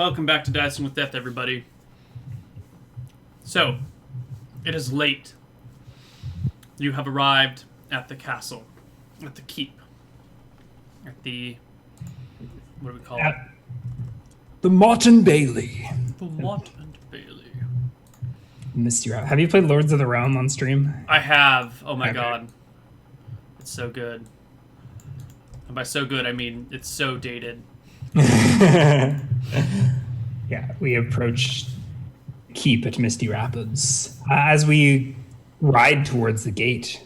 Welcome back to Dicing with Death, everybody. So, it is late. You have arrived at the castle, at the keep, at the, what do we call it? The Motte and Bailey. The Motte and Bailey. Mr. Have you played Lords of the Realm on stream? I have. Oh my Okay. god. It's so good. And by so good, I mean it's so dated. Yeah, we approach Keep at Misty Rapids. As we ride towards the gate,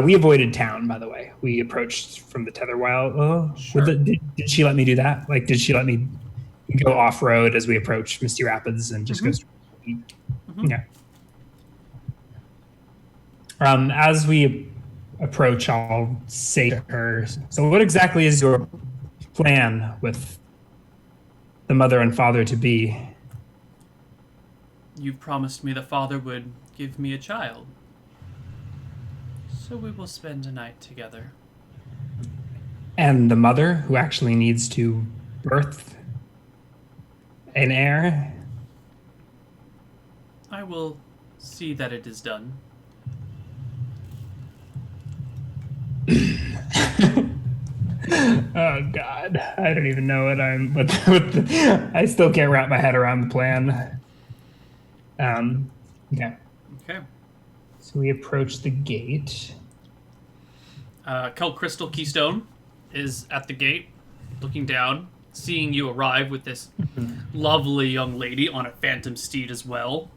we avoided town, by the way. We approached from the Tetherwild. Oh, Sure. did she let me do that? Like, did she let me go off-road as we approach Misty Rapids and just go straight? Yeah. As we approach, I'll say to her, so what exactly is your plan with the mother and father to be? You promised me the father would give me a child. So we will spend a night together. And the mother who actually needs to birth an heir? I will see that it is done. Oh God, I don't even know I still can't wrap my head around the plan. Yeah. Okay. So we approach the gate. Kel Crystal Keystone is at the gate, looking down, seeing you arrive with this lovely young lady on a phantom steed as well.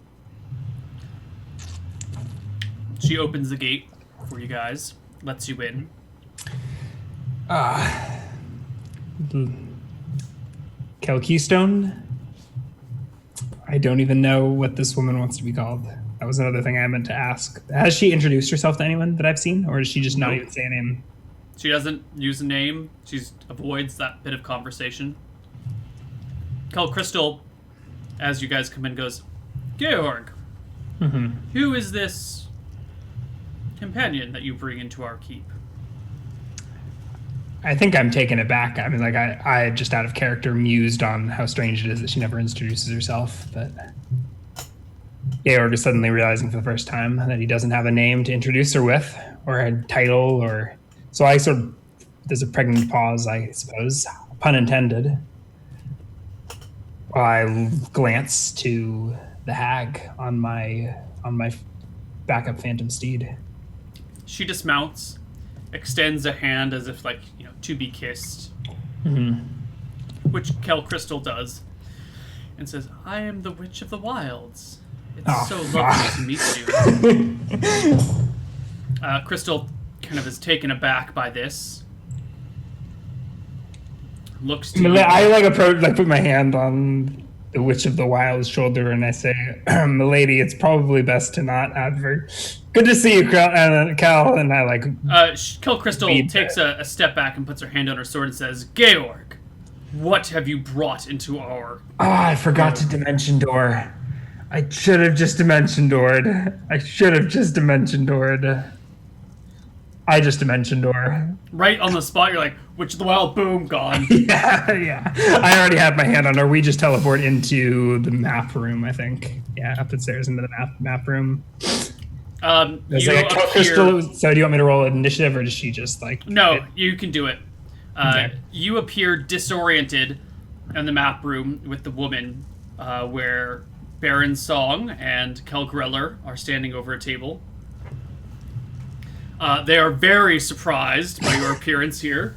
She opens the gate for you guys, lets you in. Kel Keystone? I don't even know what this woman wants to be called. That was another thing I meant to ask. Has she introduced herself to anyone that I've seen, or does she just not Nope. even say a name? She doesn't use a name. She avoids that bit of conversation. Kel Crystal, as you guys come in, goes, Georg, who is this companion that you bring into our keep? I think I'm taken aback. I mean, like, I just out of character mused on how strange it is that she never introduces herself, but Georg is suddenly realizing for the first time that he doesn't have a name to introduce her with, or a title, or... So I sort of... There's a pregnant pause, I suppose, pun intended. I glance to the hag on my backup phantom steed. She dismounts, extends a hand as if, like, you know, to be kissed, which Kel Crystal does, and says, I am the Witch of the Wilds. It's so lovely to meet you. Crystal kind of is taken aback by this. Looks to you. I put my hand on the Witch of the Wild's shoulder and I say, "Milady, it's probably best to not advert. Good to see you, Cal." And I Kel Crystal takes a step back and puts her hand on her sword and says, Georg, what have you brought into our... I forgot to dimension door. I should have just dimension doored. I just dimension door. Right on the spot, you're like, Witch of the Wild, boom, gone. Yeah. I already had my hand on her. We just teleport into the map room, I think. Yeah, up the stairs into the map room. You like a crystal. So do you want me to roll initiative, or does she just like... No, you can do it. Okay. You appear disoriented in the map room with the woman, where Baron Song and Kel Greller are standing over a table. They are very surprised by your appearance here.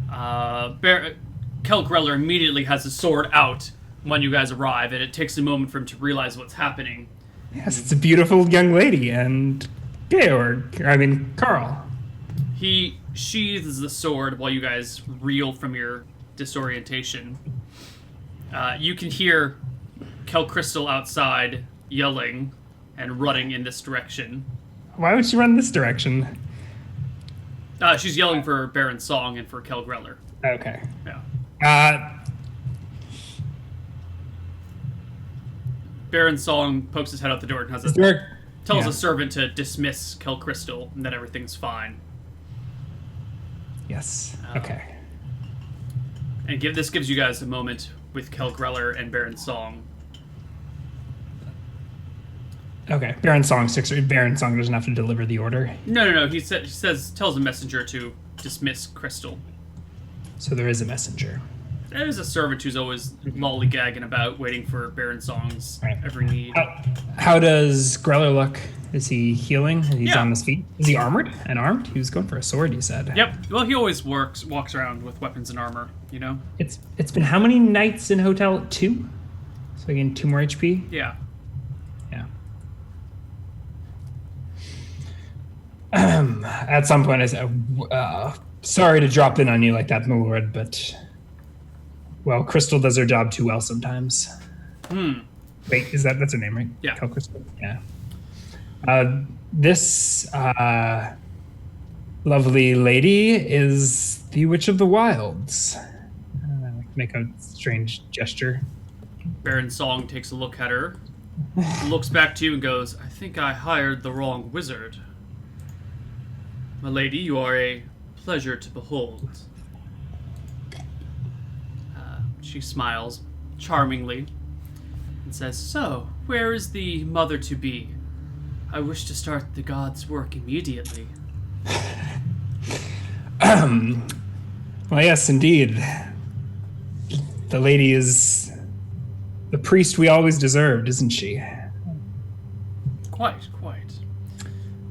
Kel Greller immediately has his sword out when you guys arrive, and it takes a moment for him to realize what's happening. Yes, it's a beautiful young lady, and Carl. He sheathes the sword while you guys reel from your disorientation. You can hear Kel Crystal outside yelling and running in this direction. Why would she run this direction? She's yelling for Baron Song and for Kel Greller. Okay. Yeah. Baron Song pokes his head out the door and tells a servant to dismiss Kel Crystal and that everything's fine. Yes. Okay. And this gives you guys a moment with Kel Greller and Baron Song. Okay. Baron Song doesn't have to deliver the order. No. He tells a messenger to dismiss Crystal. So there is a messenger. There's a servant who's always lollygagging about, waiting for Baron Song's every need. How does Greller look? Is he healing? He's Yeah. on his feet. Is he armored and armed? He was going for a sword, you said. Yep. Well, he always walks around with weapons and armor, you know? It's been how many nights in Hotel? 2? So again, 2 more HP? Yeah. Yeah. At some point I said, sorry to drop in on you like that, my lord, but... Well, Crystal does her job too well sometimes. Wait, that's her name, right? Yeah. Kel Crystal? Yeah. This lovely lady is the Witch of the Wilds. Make a strange gesture. Baron Song takes a look at her, looks back to you and goes, I think I hired the wrong wizard. My lady, you are a pleasure to behold. She smiles charmingly and says, so, where is the mother-to-be? I wish to start the god's work immediately. Well, yes, indeed. The lady is the priest we always deserved, isn't she? Quite.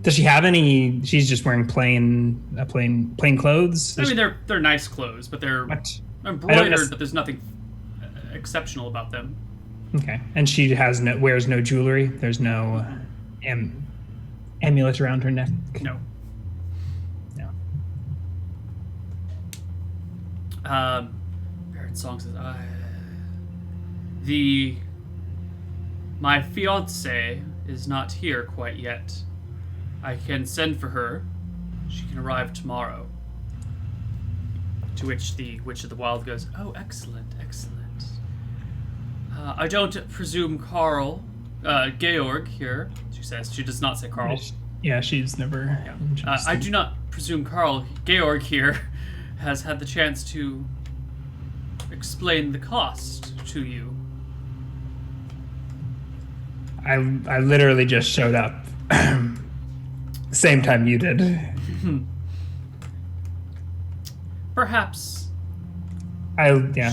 Does she have any? She's just wearing plain clothes. I mean, they're nice clothes, but they're What? embroidered, but there's nothing exceptional about them. Okay, and she wears no jewelry. There's no amulet around her neck. No. Baron Song says, my fiancée is not here quite yet. I can send for her. She can arrive tomorrow. To which the Witch of the Wild goes, oh, excellent. I don't presume Georg here, she says. She does not say Carl. Yeah, she's never... Yeah. I do not presume Georg here has had the chance to explain the cost to you. I literally just showed up. Same time you did. Perhaps.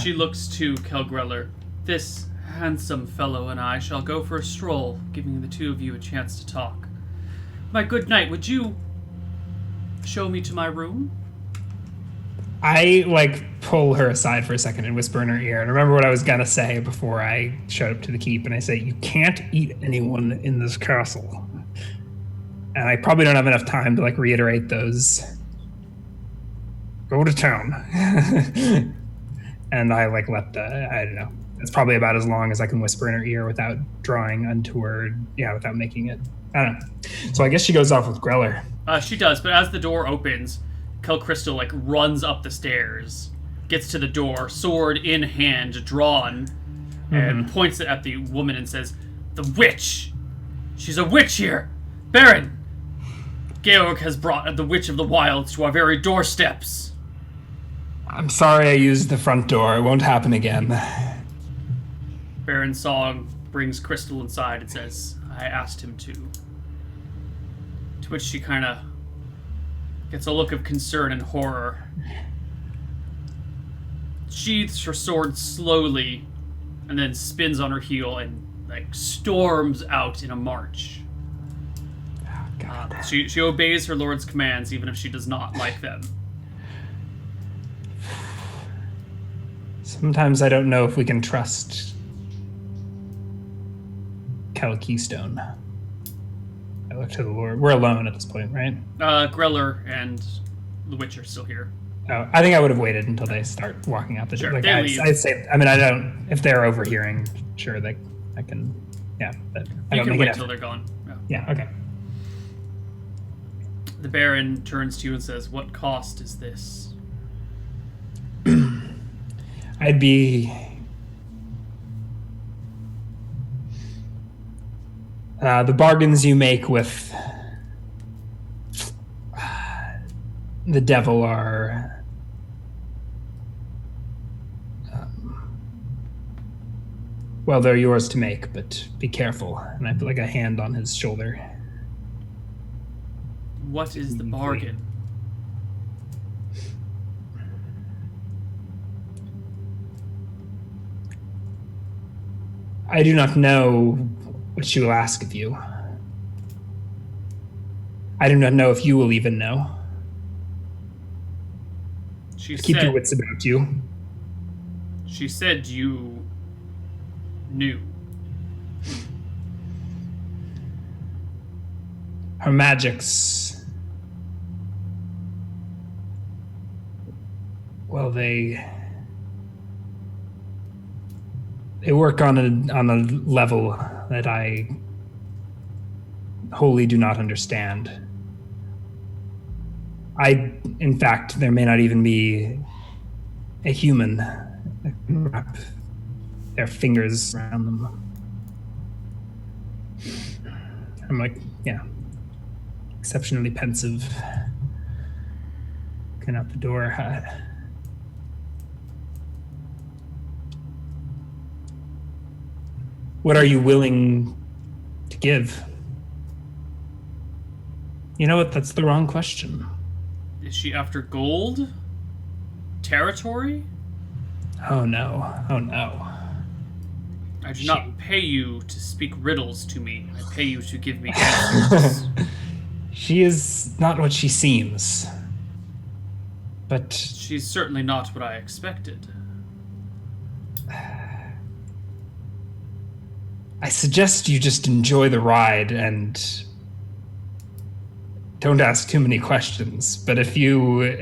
She looks to Kel Greller. This handsome fellow and I shall go for a stroll, giving the two of you a chance to talk. My good knight, would you show me to my room? I pull her aside for a second and whisper in her ear and remember what I was gonna say before I showed up to the keep, and I say, you can't eat anyone in this castle. And I probably don't have enough time to reiterate those. Go to town. And I let I don't know. It's probably about as long as I can whisper in her ear without drawing untoward, without making it, I don't know. So I guess she goes off with Greller. She does, but as the door opens, Kel Crystal runs up the stairs, gets to the door, sword in hand, drawn, and points it at the woman and says, the witch! She's a witch here! Baron! Georg has brought the Witch of the Wilds to our very doorsteps. I'm sorry I used the front door. It won't happen again. Baron Song brings Crystal inside and says, I asked him to. To which she kind of gets a look of concern and horror. Sheathes her sword slowly and then spins on her heel and storms out in a march. Oh, God. She obeys her lord's commands even if she does not like them. Sometimes I don't know if we can trust Kel Keystone. I look to the Lord. We're alone at this point, right? Greller and the Witch are still here. Oh, I think I would have waited until they start walking out the door. Sure, I'd say, I don't, if they're overhearing, sure, I can, but I You don't can make wait it till they're gone. Yeah, okay. The Baron turns to you and says, what cost is this? I'd be... the bargains you make with the devil are Well, they're yours to make, but be careful. And I put like a hand on his shoulder. What is the bargain? I do not know what she will ask of you. I do not know if you will even know. Keep your wits about you. She said you knew. Her magics. Well, they work on a level that I wholly do not understand. In fact, there may not even be a human that can wrap their fingers around them. I'm like, yeah, exceptionally pensive. Looking out the door. What are you willing to give? You know what? That's the wrong question. Is she after gold? Territory? Oh no. Oh no. I do not pay you to speak riddles to me. I pay you to give me answers. She is not what she seems. But she's certainly not what I expected. I suggest you just enjoy the ride and don't ask too many questions. But if you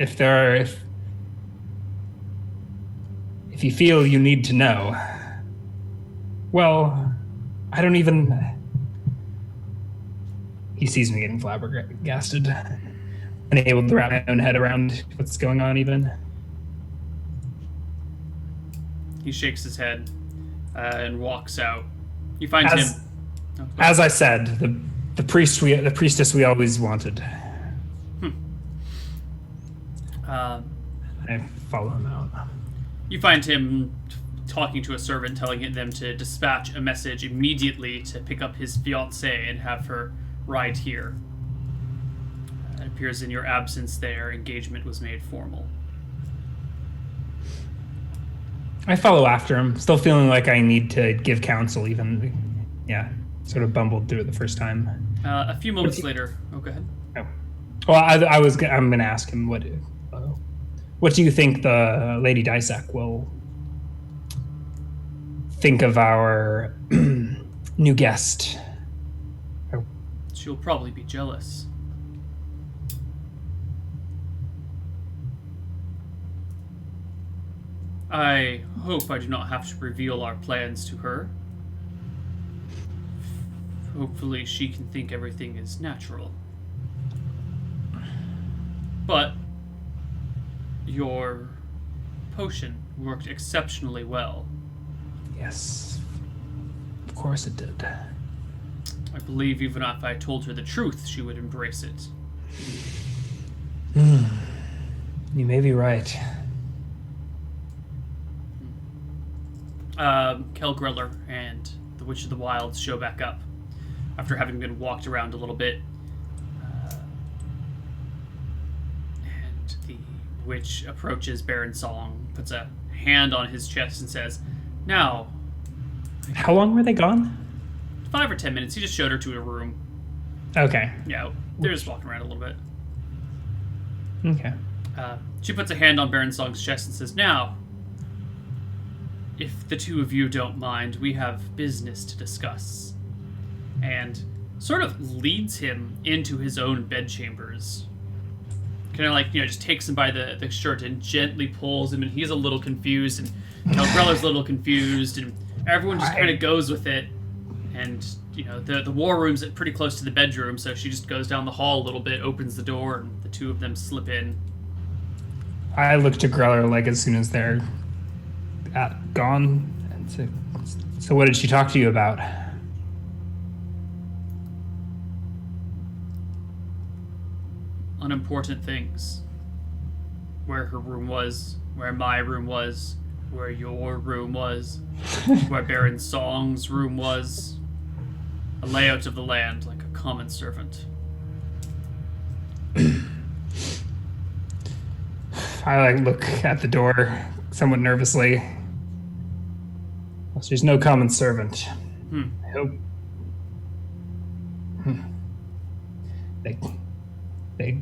feel you need to know, well, I don't even... He sees me getting flabbergasted, unable to wrap my own head around what's going on even. He shakes his head and walks out. You find him. As I said, the priestess we always wanted. I follow him out. You find him talking to a servant, telling them to dispatch a message immediately to pick up his fiancée and have her ride here. It appears in your absence their engagement was made formal. I follow after him, still feeling like I need to give counsel, even, sort of bumbled through it the first time. A few moments later, go ahead. Oh. Well, I'm going to ask him what do you think the Lady Dysac will think of our new guest? She'll probably be jealous. I hope I do not have to reveal our plans to her. Hopefully she can think everything is natural. But your potion worked exceptionally well. Yes. Of course it did. I believe even if I told her the truth, she would embrace it. You may be right. Kel Greller and the Witch of the Wilds show back up after having been walked around a little bit. And the witch approaches Baron Song, puts a hand on his chest and says, "Now." How long were they gone? 5 or 10 minutes. He just showed her to a room. Okay. Yeah, they're just walking around a little bit. Okay. She puts a hand on Baron Song's chest and says, "Now, if the two of you don't mind, we have business to discuss." And sort of leads him into his own bedchambers. Kind of like, just takes him by the shirt and gently pulls him, and he's a little confused, and Kelgreller's a little confused, and everyone just kind of goes with it. And, the war room's pretty close to the bedroom, so she just goes down the hall a little bit, opens the door, and the two of them slip in. I look to Greller like as soon as they're gone. And so what did she talk to you about? Unimportant things. Where her room was, where my room was, where your room was, where Baron Song's room was. A layout of the land like a common servant. I look at the door somewhat nervously. Well, she's no common servant. I hope.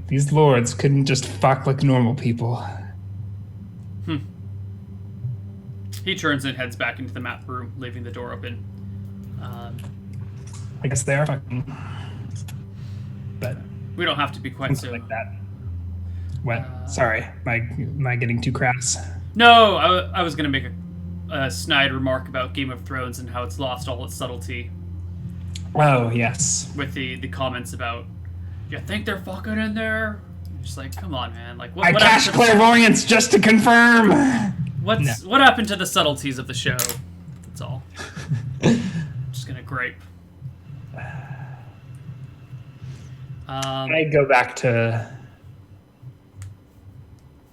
These lords couldn't just fuck like normal people. He turns and heads back into the map room, leaving the door open. I guess they are fucking. But we don't have to be quite so like that. What? Sorry, am I getting too crass? No, I was going to make a snide remark about Game of Thrones and how it's lost all its subtlety. Oh, yes. With the comments about, you think they're fucking in there? Just like, come on, man. Like, what I cast clairvoyance just to confirm. What happened to the subtleties of the show? That's all. Just going to gripe. I go back to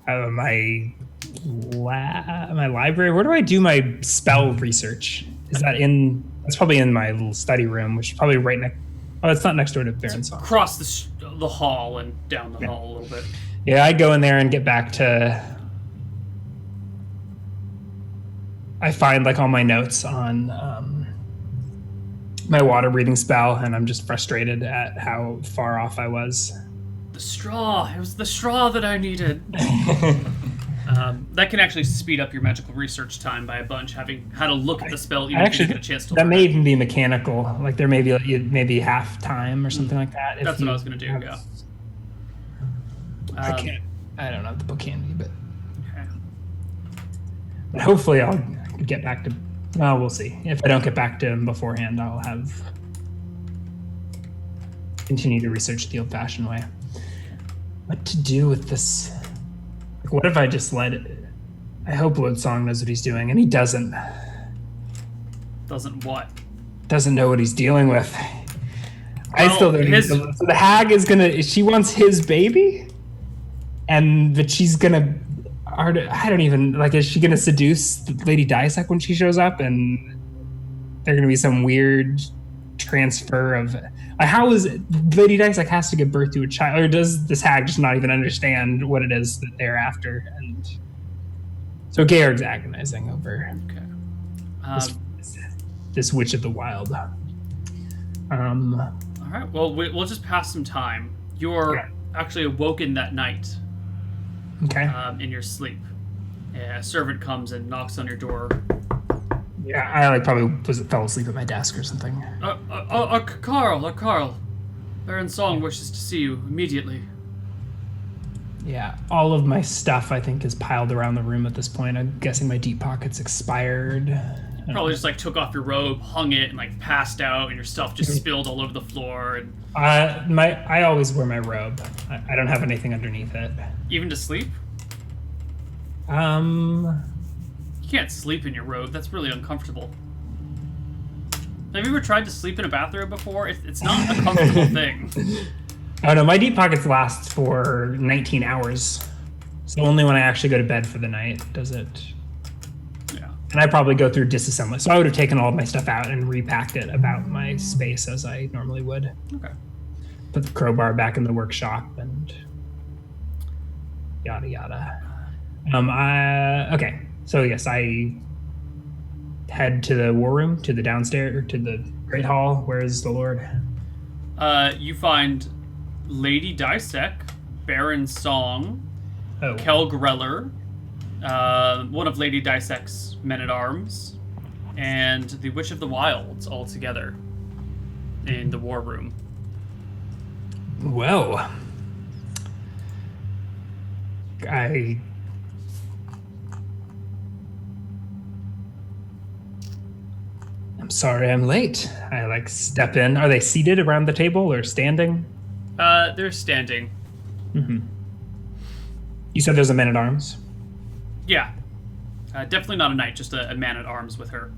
my library. Where do I do my spell research? Is that in? That's probably in my little study room, which is probably right next. Oh, it's not next door to Baron Song. Across the hall and down the hall a little bit. Yeah, I go in there and get back to. I find like all my notes on my water breathing spell, and I'm just frustrated at how far off I was. The straw. It was the straw that I needed. That can actually speed up your magical research time by a bunch, having had a look at the spell even if you get a chance to that learn may it. even be mechanical. Like there may be maybe half time or something like that. That's what I was going to do, yeah. I can't. I don't know the book handy, but Okay. hopefully I'll get back to. Well, we'll see. If I don't get back to him beforehand, I'll have continue to research the old-fashioned way. What to do with this? Like, what if I just let it? I hope Lord Song knows what he's doing, and he doesn't. Doesn't what? Doesn't know what he's dealing with. I Well, still don't. So the hag is gonna. She wants his baby, and that she's gonna. I don't even like. Is she gonna seduce Lady Dysek when she shows up, and they're gonna be some weird transfer of? How is it, Lady Dysek has to give birth to a child, or does this hag just not even understand what it is that they're after? And so Georg's agonizing over this witch of the wild. All right. Well, we'll just pass some time. You're actually awoken that night. Okay. In your sleep. A servant comes and knocks on your door. Yeah, I probably fell asleep at my desk or something. Carl. Baron Song wishes to see you immediately. Yeah, all of my stuff I think is piled around the room at this point. I'm guessing my deep pockets expired. Probably just took off your robe, hung it, and passed out, and your stuff just spilled all over the floor. And I always wear my robe. I don't have anything underneath it. even to sleep, you can't sleep in your robe. That's really uncomfortable. Have you ever tried to sleep in a bathrobe before? It's not a comfortable thing. Oh no, my deep pockets last for 19 hours. So only when I actually go to bed for the night does it. Yeah. And I probably go through disassembly. So I would have taken all of my stuff out and repacked it about my space as I normally would. Okay. Put the crowbar back in the workshop and yada yada. Okay. So yes, I head to the war room, to the downstairs, to the great hall. Where is the Lord? You find Lady Dysek, Baron Song, Kel Greller, one of Lady Dysek's men-at-arms, and the Witch of the Wilds all together in the war room. Well, I'm sorry I'm late. I step in. Are they seated around the table or standing? They're standing. Mm-hmm. You said there's a man-at-arms? Yeah. Definitely not a knight, just a man-at-arms with her.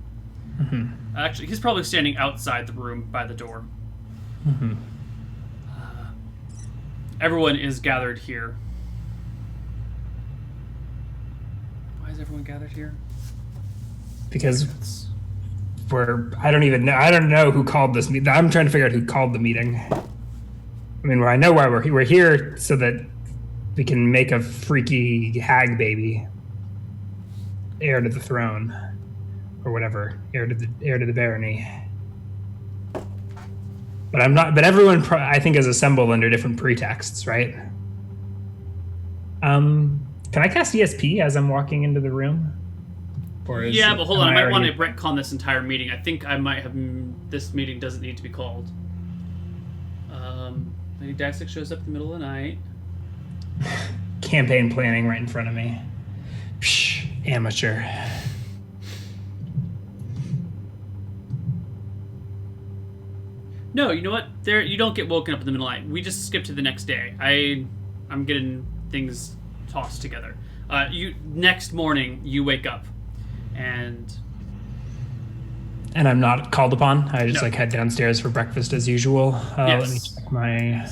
Mm-hmm. Actually, he's probably standing outside the room by the door. Mm-hmm. Everyone is gathered here. Why is everyone gathered here? because I don't know who called this meeting. I'm trying to figure out who called the meeting. I mean, I know why we're here, so that we can make a freaky hag baby heir to the throne, or whatever, heir to the barony. But I'm not. But everyone, I think, is assembled under different pretexts, right? Can I cast ESP as I'm walking into the room? Yeah, but hold on. I might want to retcon this entire meeting. I think I might have. This meeting doesn't need to be called. Lady Dysek shows up in the middle of the night. Campaign planning right in front of me. Psh, amateur. No, you know what? You don't get woken up in the middle of the night. We just skip to the next day. I'm getting things tossed together. Next morning you wake up, and I'm not called upon. I just head downstairs for breakfast as usual. Yes. Let me check my.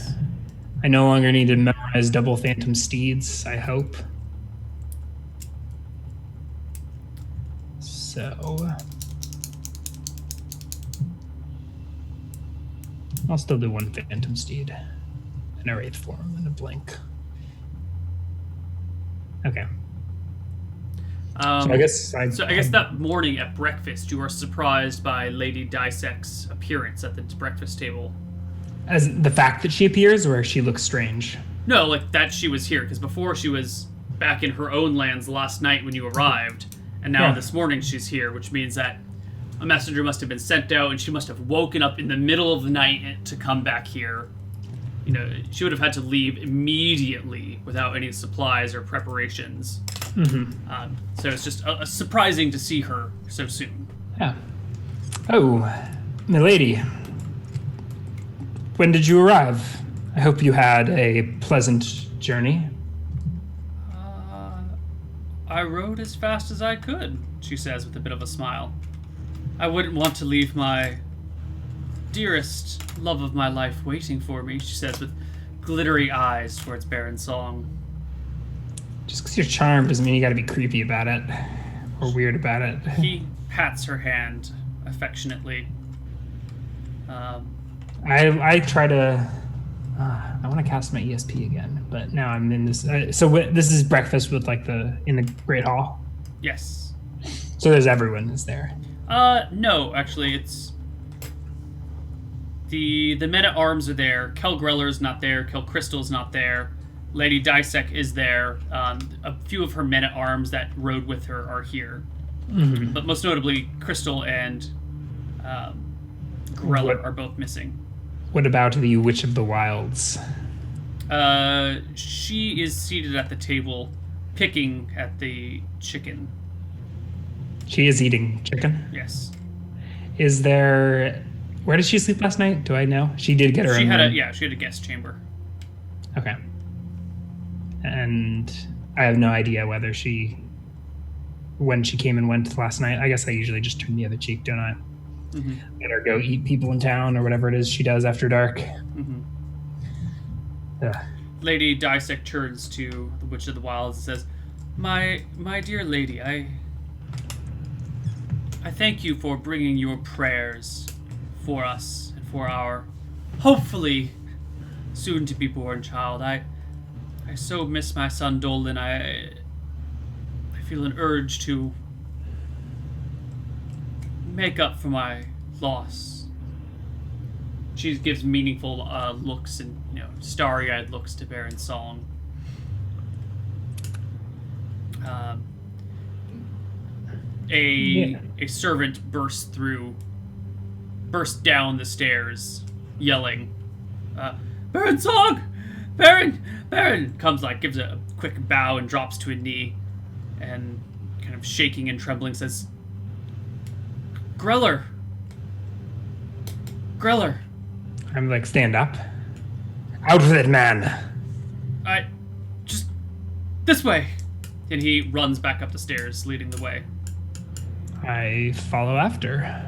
I no longer need to memorize double phantom steeds, I hope. So I'll still do one phantom steed, an wraith form, and a blink. Okay. So I guess that morning at breakfast, you are surprised by Lady Dysek's appearance at the breakfast table. As the fact that she appears, or she looks strange? No, like that she was here, because before she was back in her own lands last night when you arrived, and now this morning she's here, which means that a messenger must have been sent out, and she must have woken up in the middle of the night to come back here. You know, she would have had to leave immediately without any supplies or preparations. Mm-hmm. So it's just surprising to see her so soon. Yeah. Oh, milady. When did you arrive? I hope you had a pleasant journey. I rode as fast as I could, she says with a bit of a smile. I wouldn't want to leave my dearest love of my life waiting for me, she says with glittery eyes towards Baron Song. Just because you're charmed doesn't mean you gotta be creepy about it or weird about it. He pats her hand affectionately. I try to. I want to cast my ESP again, but now I'm in this. This is breakfast with in the Great Hall. Yes. So there's everyone is there. No, actually, it's the men at arms are there. Kel Greller's not there. Kel Crystal's not there. Lady Dysek is there. A few of her men at arms that rode with her are here, but most notably, Crystal and Greller are both missing. What about the Witch of the Wilds? She is seated at the table, picking at the chicken. She is eating chicken? Yes. Is there... Where did she sleep last night? Do I know? She did get her own room. She had a guest chamber. Okay. And I have no idea whether when she came and went last night. I guess I usually just turn the other cheek, don't I? Mm-hmm. Let her go eat people in town or whatever it is she does after dark. Mm-hmm. Lady Dysek turns to the Witch of the Wilds and says, My dear lady, I thank you for bringing your prayers for us and for our hopefully soon to be born child. I so miss my son Dolan. I feel an urge to make up for my loss. She gives meaningful looks and starry-eyed looks to Baron Song. A servant bursts down the stairs, yelling, "Baron Song! Baron! Baron!" Comes gives a quick bow and drops to a knee, and kind of shaking and trembling says, "Greller! Greller!" I'm stand up. Out with it, man! Just this way! And he runs back up the stairs, leading the way. I follow after.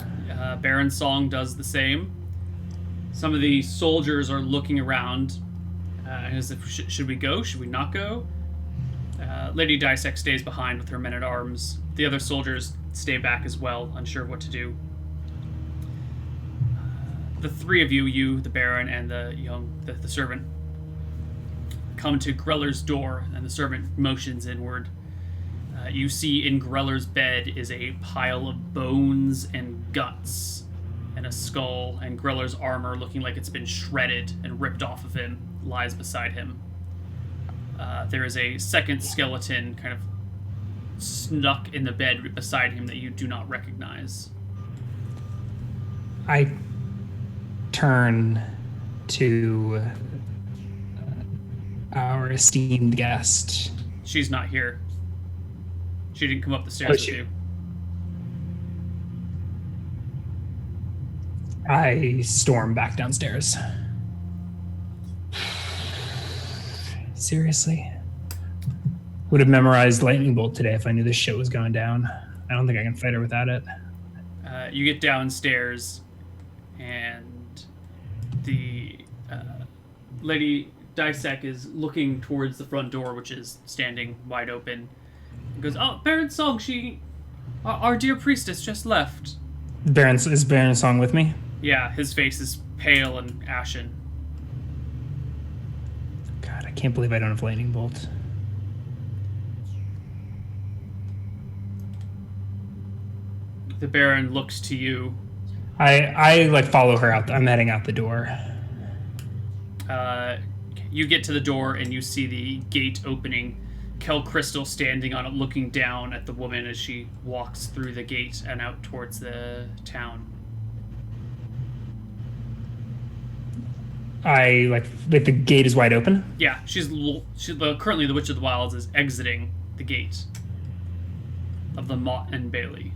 Baron Song does the same. Some of the soldiers are looking around as if, should we go? Should we not go? Lady Dysek stays behind with her men-at-arms. The other soldiers stay back as well, unsure of what to do. The three of you, the Baron, and the servant, come to Greller's door, and the servant motions inward. You see in Greller's bed is a pile of bones and guts and a skull, and Greller's armor, looking like it's been shredded and ripped off of him, lies beside him. There is a second skeleton kind of snuck in the bed beside him that you do not recognize. I turn to our esteemed guest. She's not here. She didn't come up the stairs with you. I storm back downstairs. Seriously? Would have memorized Lightning Bolt today if I knew this shit was going down. I don't think I can fight her without it. You get downstairs, and the Lady Dysek is looking towards the front door, which is standing wide open. And goes, "Oh, Baron Song, our dear priestess just left." Is Baron Song with me? Yeah, his face is pale and ashen. God, I can't believe I don't have Lightning Bolt. The Baron looks to you. I like follow her out. I'm heading out the door. You get to the door and you see the gate opening. Kel Crystal standing on it, looking down at the woman as she walks through the gate and out towards the town. The gate is wide open. Yeah, currently the Witch of the Wilds is exiting the gate of the Motte and Bailey.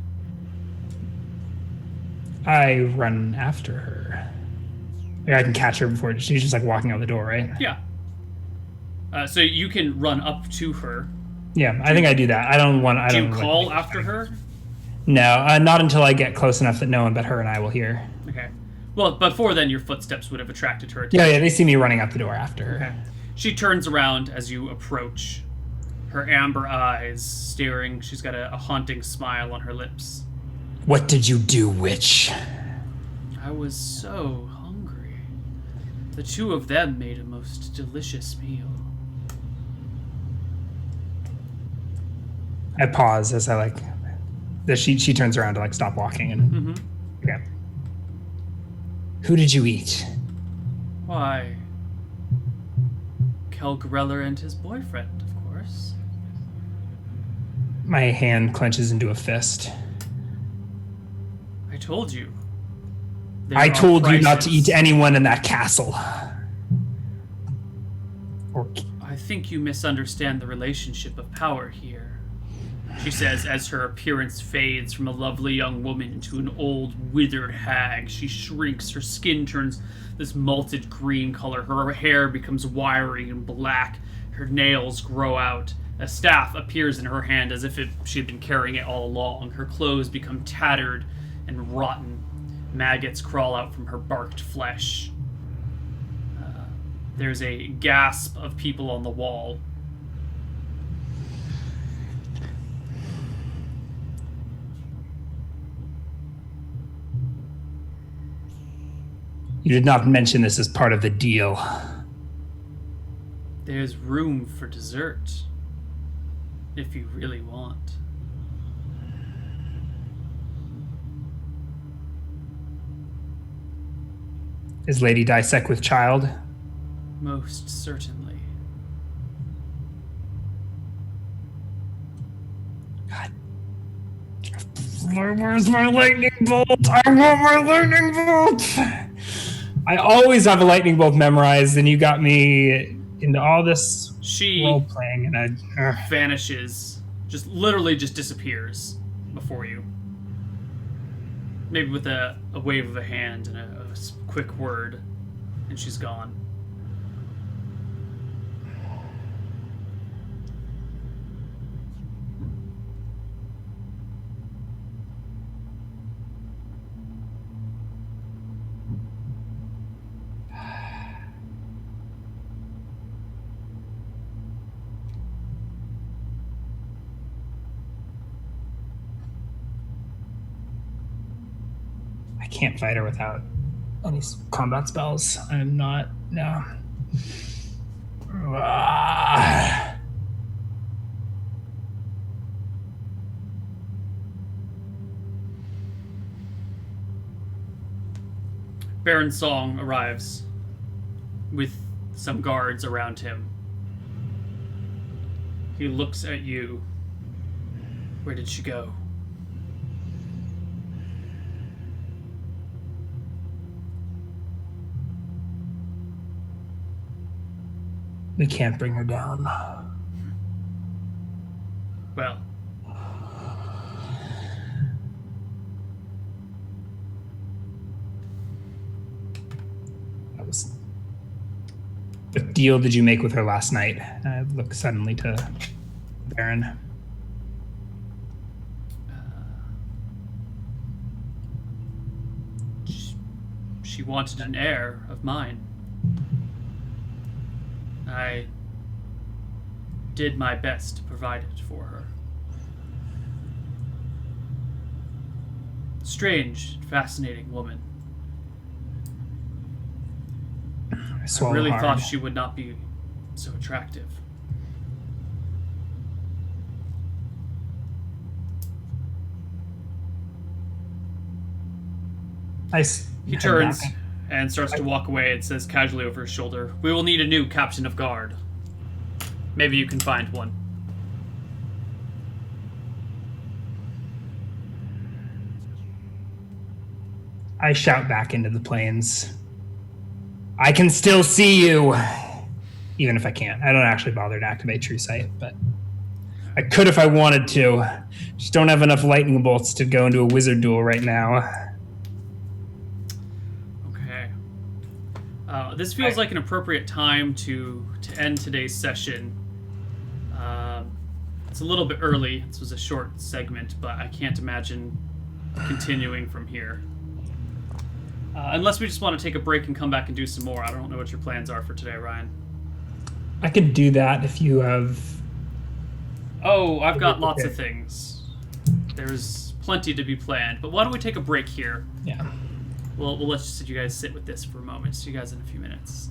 I run after her. I can catch her before she's just like walking out the door, right? Yeah. So you can run up to her. Yeah, I think I do that. Do you call after her? No, not until I get close enough that no one but her and I will hear. Okay. Well, before then, your footsteps would have attracted her attention. Yeah, they see me running out the door after her. Okay. She turns around as you approach. Her amber eyes staring. She's got a haunting smile on her lips. What did you do, witch? I was so hungry. The two of them made a most delicious meal. I pause as she turns around to stop walking and okay. Who did you eat? Why, Kel Greller and his boyfriend, of course. My hand clenches into a fist. I told you. I told you not to eat anyone in that castle. I think you misunderstand the relationship of power here, she says as her appearance fades from a lovely young woman into an old, withered hag. She shrinks, her skin turns this malted green color, her hair becomes wiry and black, her nails grow out. A staff appears in her hand as if she had been carrying it all along. Her clothes become tattered and rotten. Maggots crawl out from her barked flesh. There's a gasp of people on the wall. You did not mention this as part of the deal. There's room for dessert, if you really want. Is Lady Dysek with child? Most certainly. God. Where's my lightning bolt? I want my lightning bolt! I always have a lightning bolt memorized, and you got me into all this role playing, and I vanishes, literally disappears before you. Maybe with a wave of a hand and a quick word, and she's gone. I can't fight her without any combat spells. I'm not. No. Baron Song arrives with some guards around him. He looks at you. Where did she go? We can't bring her down. Well, that was. What deal did you make with her last night? I look suddenly to Baron. She wanted an heir of mine. I did my best to provide it for her. Strange, fascinating woman. I really thought she would not be so attractive. He turns and starts to walk away and says casually over his shoulder, "We will need a new captain of guard. Maybe you can find one." I shout back into the plains. I can still see you! Even if I can't. I don't actually bother to activate True Sight, but I could if I wanted to. Just don't have enough lightning bolts to go into a wizard duel right now. This feels like an appropriate time to end today's session. It's a little bit early. This was a short segment, but I can't imagine continuing from here. Unless we just want to take a break and come back and do some more. I don't know what your plans are for today, Ryan. I could do that if you have... Oh, I've got lots of things. There's plenty to be planned. But why don't we take a break here? Yeah. We'll let you guys sit with this for a moment. See you guys in a few minutes.